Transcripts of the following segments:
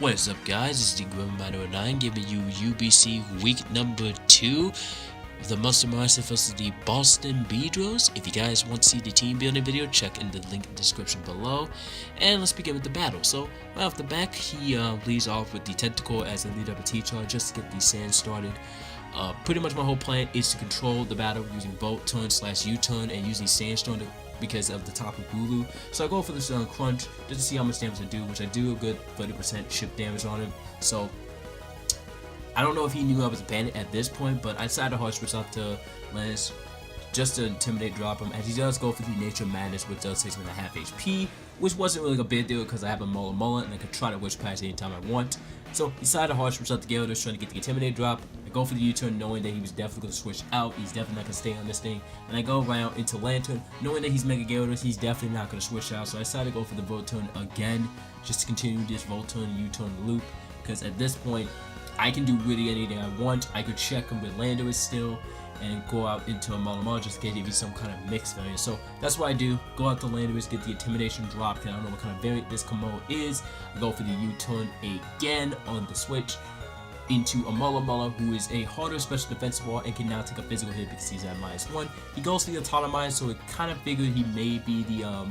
What is up, guys? It's the Grim909 giving you UBC week number 2 of the Monster Master vs. the Boston Beedrills. If you guys want to see the team building video, check in the link in the description below. And let's begin with the battle. So, right off the back, he leads off with the Tentacle as the lead up a T-Charge just to get the sand started. Pretty much my whole plan is to control the battle using Volt Turn / U-Turn and using Sandstorm because of the top of Gulu. So I go for this crunch just to see how much damage I do, which I do a good 30% chip damage on him. So I don't know if he knew I was a bandit at this point, but I decided to hard switch out to Lance just to intimidate drop him, as he does go for the Nature Madness, which does 6.5 HP, which wasn't really a big deal because I have a Mullet and I could try to wish past anytime I want. So he decided to hard switch out the Gyarados, trying to get the Intimidate drop. I go for the U-turn knowing that he was definitely going to switch out. He's definitely not going to stay on this thing. And I go around into Lantern knowing that he's Mega Gyarados. He's definitely not going to switch out. So I decided to go for the Volt Turn again just to continue this Volt Turn and U-turn loop, because at this point I can do really anything I want. I could check him with Landorus still and go out into a Malamar just in case he's some kind of mixed variant. So that's what I do. Go out to Landorus, get the Intimidation drop, because I don't know what kind of variant this Kamo is. I go for the U-turn again on the switch into a Malamar, who is a harder special defensive wall and can now take a physical hit because he's at -1. He goes for the Autotomize, so it kind of figured he may be the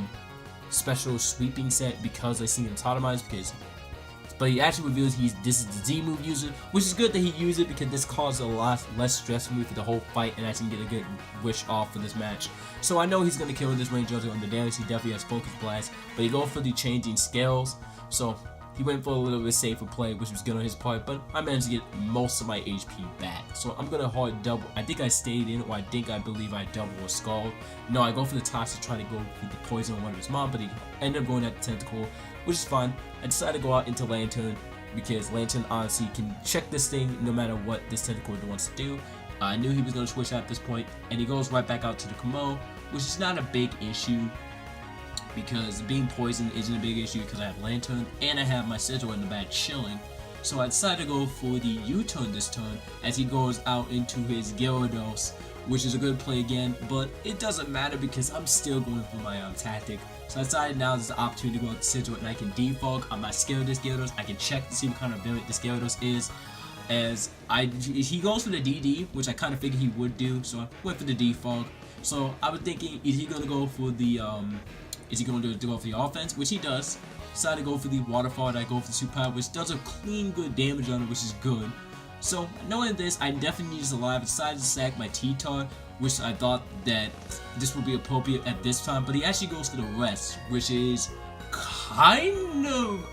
special sweeping set because I see him Autotomize, but he actually reveals this is the Z move user, which is good that he used it because this caused a lot less stress for me for the whole fight, and I can get a good wish off for this match. So I know he's going to kill this range on the damage. He definitely has Focus Blast, but he goes for the changing scales, so he went for a little bit safer play, which was good on his part, but I managed to get most of my HP back. So I'm going to hard double. I think I stayed in, or I believe I double or Scald. No, I go for the Toxic, trying to go for the poison on one of his mom, but he ended up going at the Tentacle, which is fine. I decided to go out into Lantern because Lantern honestly can check this thing no matter what this Tentacle wants to do. I knew he was going to switch at this point, and he goes right back out to the Kamo, which is not a big issue because being poisoned isn't a big issue because I have Lantern and I have my Sigil in the back chilling. So I decided to go for the U-turn this turn as he goes out into his Gyarados, which is a good play again, but it doesn't matter because I'm still going for my tactic. So I decided now there's an opportunity to go out to Sigil and I can defog. I'm not scared of this Gyarados. I can check to see what kind of variant this Gyarados is. As he goes for the DD, which I kind of figured he would do, so I went for the defog. So I was thinking, is he going to go for the go for the offense, which he does. Decided to go for the Waterfall, and I go for the Super Power, which does a clean good damage on it, which is good. So knowing this, I definitely need this alive. I decided to sack my T-Tar, which I thought that this would be appropriate at this time, but he actually goes for the rest, which is kind of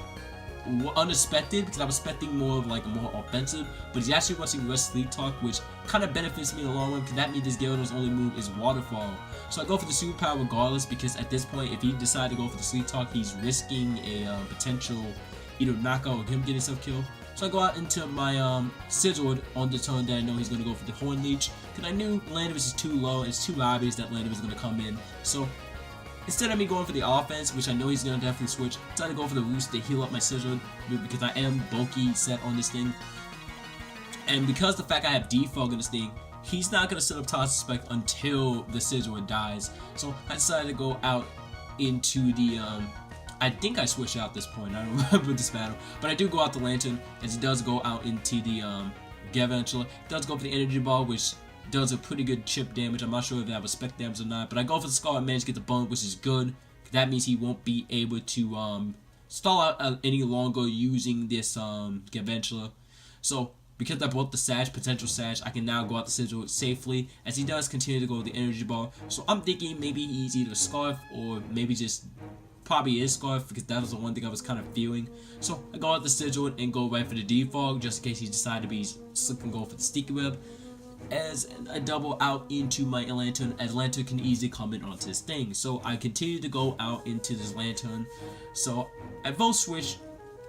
unexpected because I was expecting more of like a more offensive, but he's actually rushing Rest Sleep Talk, which kind of benefits me in the long run because that means this Gyarados' only move is Waterfall. So I go for the Super Power regardless, because at this point, if he decides to go for the Sleep Talk, he's risking a potential either knockout or him getting himself killed. So I go out into my Sigil on the turn that I know he's going to go for the Horn Leech, because I knew Landorus is too low, and it's too obvious that Landorus is going to come in. So instead of me going for the offense, which I know he's going to definitely switch, I decided to go for the Roost to heal up my Sigil because I am bulky set on this thing. And because the fact I have defog on this thing, he's not going to set up Toxic Spec until the Sigil dies. So I decided to go out into the, I think I switched out this point, I don't remember this battle. But I do go out the Lantern, as he does go out into the Gavantula. Does go for the Energy Ball, which does a pretty good chip damage. I'm not sure if that was spec damage or not, but I go for the Skull and manage to get the bone, which is good. That means he won't be able to stall out any longer using this Gavantula. So because I bought the Sash, potential Sash, I can now go out the Sigil safely, as he does continue to go with the Energy Ball. So I'm thinking maybe he's either Scarf or maybe just probably is Scarf, because that was the one thing I was kind of feeling. So I go out the Sigil and go right for the defog just in case he decided to be slick and go for the Sticky Web. As I double out into my Lantern, as Lantern can easily come in onto this thing. So I continue to go out into this Lantern. So I both switch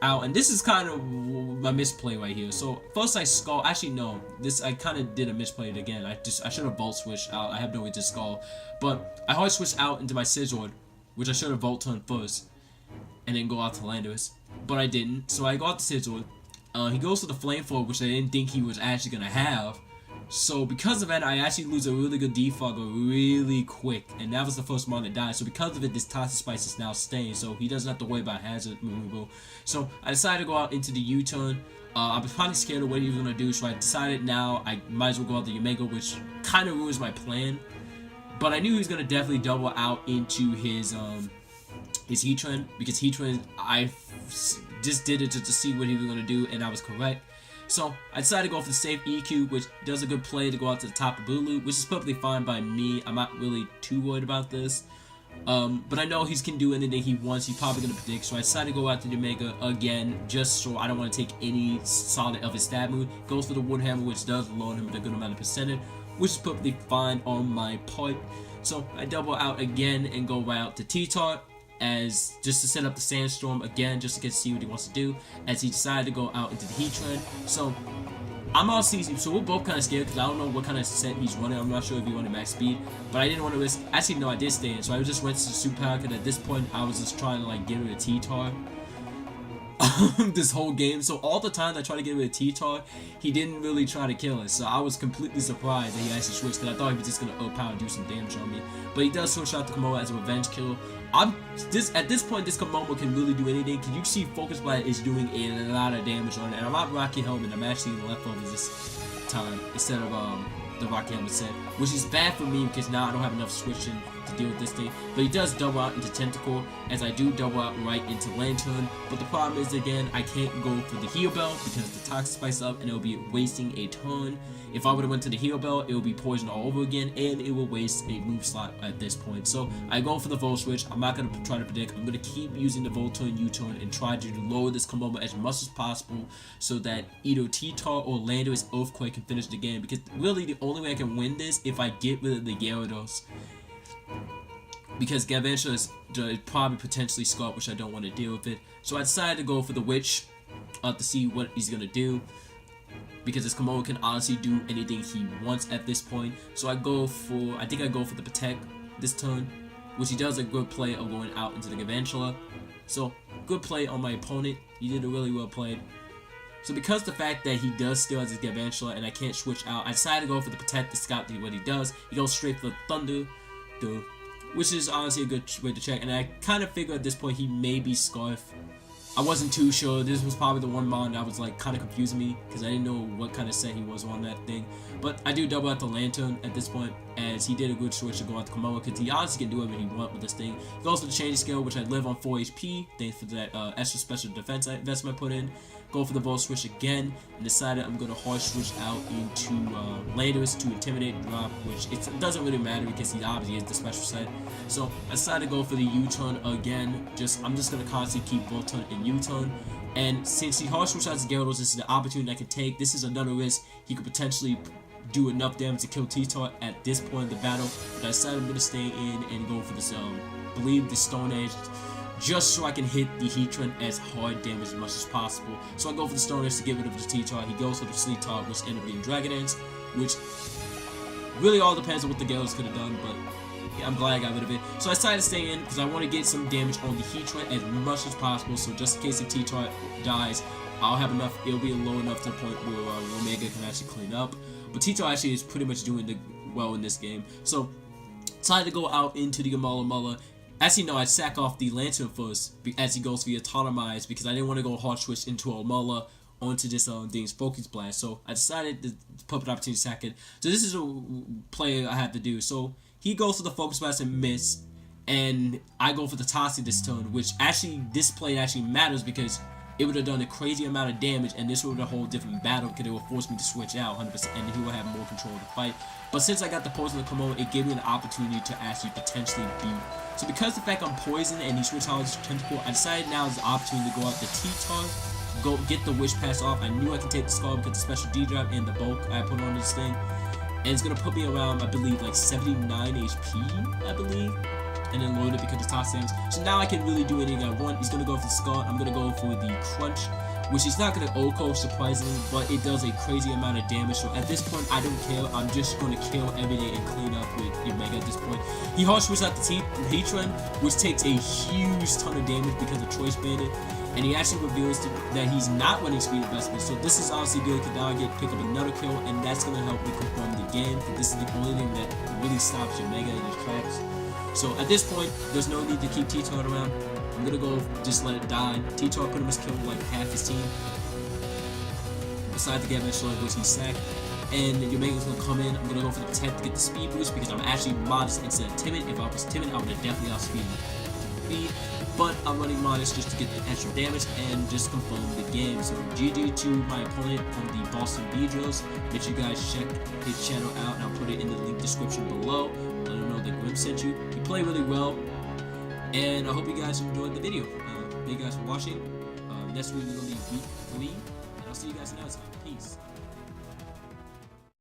out, and this is kind of my misplay right here. So first I Skull, actually no, this I kind of did a misplay again. I should have Volt switched out. I have no way to Skull, but I hard switched out into my Sigil, which I should have Volt Turn first, and then go out to Landorus, but I didn't. So I go out to Sigil. He goes to the Flamethrower, which I didn't think he was actually gonna have. So because of that, I actually lose a really good defogger really quick, and that was the first mon that died. So because of it, this Toxic Spice is now staying, so he doesn't have to worry about hazard removal. So I decided to go out into the U-turn. I was probably scared of what he was gonna do, so I decided now I might as well go out the Omega, which kind of ruins my plan. But I knew he was gonna definitely double out into his Heatran, because Heatran, I just did it just to see what he was gonna do, and I was correct. So I decided to go for the safe EQ, which does a good play to go out to the top of Bulu, which is perfectly fine by me. I'm not really too worried about this. But I know he can do anything he wants. He's probably going to predict. So I decided to go out to the Omega again, just so I don't want to take any solid of his stab move. Goes for the Wood Hammer, which does load him with a good amount of percentage, which is perfectly fine on my part. So I double out again and go right out to T-Tart, as just to set up the Sandstorm again, just to get to see what he wants to do, as he decided to go out into the Heatran. So I'm all season, so we're both kind of scared because I don't know what kind of set he's running. I'm not sure if he wanted max speed, but I didn't want to risk. Actually, no, I did stay in, so I just went to the super power, because at this point I was just trying to like get rid of T-Tar this whole game. So all the times I tried to get rid of T-Tar, he didn't really try to kill us. So I was completely surprised that he actually switched, because I thought he was just gonna overpower and do some damage on me. But he does switch out to Komodo as a revenge kill. At this point, this Komodo can really do anything, because you see Focus Blast is doing a lot of damage on it. And I'm not Rocky Helmet, I'm actually leftovers this time instead of the Rocky Helmet set, which is bad for me because now I don't have enough switching to deal with this thing. But he does double out into Tentacle, as I do double out right into Lantern. But the problem is, again, I can't go for the Heal Bell because the Toxic Spice up and it'll be wasting a ton. If I would have went to the Heal Bell, it would be poisoned all over again, and it will waste a move slot at this point. So I go for the Volt Switch. I'm not going to try to predict. I'm going to keep using the Volt Turn, U-Turn, and try to lower this combo as much as possible so that either T-Tar or Landorus Earthquake can finish the game. Because really the only way I can win this if I get rid of the Gyarados. Because Galvantula is probably potentially Scarf, which I don't want to deal with it. So I decided to go for the Witch to see what he's going to do, because this Komodo can honestly do anything he wants at this point. So I think I go for the Protect this turn, which he does a good play of going out into the Galvantula. So good play on my opponent. He did a really well play. So because the fact that he does still has his Galvantula and I can't switch out, I decided to go for the Protect to scout what he does. He goes straight for the Thunder, which is honestly a good way to check. And I kind of figured at this point he may be Scarf. I wasn't too sure. This was probably the one mon that was like kind of confusing me, because I didn't know what kind of set he was on that thing. But I do double out the Lantern at this point, as he did a good switch to go out to Komodo, because he honestly can do whatever he wants with this thing. He goes for the Change Skill, which I live on 4 HP, thanks for that extra special defense investment I put in. Go for the Volt Switch again, and decided I'm going to hard switch out into Landorus to Intimidate Drop, which it doesn't really matter because he obviously is the special set. So I decided to go for the U-Turn again. I'm just going to constantly keep Volt Turn and U-Turn. And since he hard switch out to Gyarados, this is the opportunity I can take. This is another risk. He could potentially do enough damage to kill T-Tar at this point in the battle. But I decided I'm going to stay in and go for this, believe the Stone Edge, just so I can hit the Heatran as hard damage as much as possible. So I go for the Stone Edge to get rid of the T-Tar. He goes for the Sleep Tar, which ended up being Dragon Dance, which really all depends on what the Gyarados could have done, but yeah, I'm glad I got rid of it. So I decided to stay in because I want to get some damage on the Heatran as much as possible, so just in case the T-Tar dies, I'll have enough, it'll be low enough to the point where Omega can actually clean up. But T-Tar actually is pretty much doing well in this game. So decided to go out into the Gamola. Actually, no, I sack off the Lantern first as he goes via Autonomize, because I didn't want to go hard switch into Omula onto this thing's Focus Blast. So I decided to put an opportunity to sack it. So this is a play I had to do. So he goes for the Focus Blast and miss, and I go for the Toxic this turn, which actually, this play actually matters because it would have done a crazy amount of damage, and this would have been a whole different battle because it would force me to switch out 100%, and he would have more control of the fight. But since I got the poison to come over, it gave me an opportunity to actually potentially beat. So because the fact I'm poisoned and he switched out his Tentacle, I decided now is the opportunity to go out the T-Tar, go get the Wish Pass off. I knew I could take the Skull because the special D-Drop and the bulk I put on this thing. And it's going to put me around, I believe, like 79 HP, I believe. And then load it because it's top damage. So now I can really do anything I want. He's going to go for the Skull. I'm going to go for the Crunch, which is not going to OHKO surprisingly, but it does a crazy amount of damage. So at this point, I don't care. I'm just going to kill everything and clean up with Omega at this point. He hard switches out the Heatran, which takes a huge ton of damage because of Choice Bandit. and he actually reveals that he's not running speed investment. So this is obviously good because now I get pick up another kill, and that's gonna help me confirm the game. Because this is the only thing that really stops your Mega in his tracks. So at this point, there's no need to keep T-Tart around. I'm gonna go just let it die. T-Tart pretty much killed like half his team. Besides the Gavin Schiller, which he sacked. And your Mega's gonna come in. I'm gonna go for the Protect to get the speed boost because I'm actually modest instead of timid. If I was timid, I would have definitely outspeed speed. But I'm running modest just to get the extra damage and just confirm the game. So GG to my opponent from the Boston Beedrills. Make sure you guys check his channel out, and I'll put it in the link description below. Let him know that Grim sent you. He played really well, and I hope you guys enjoyed the video. Thank you guys for watching. Next week we're gonna be week 3, and I'll see you guys next time. Peace.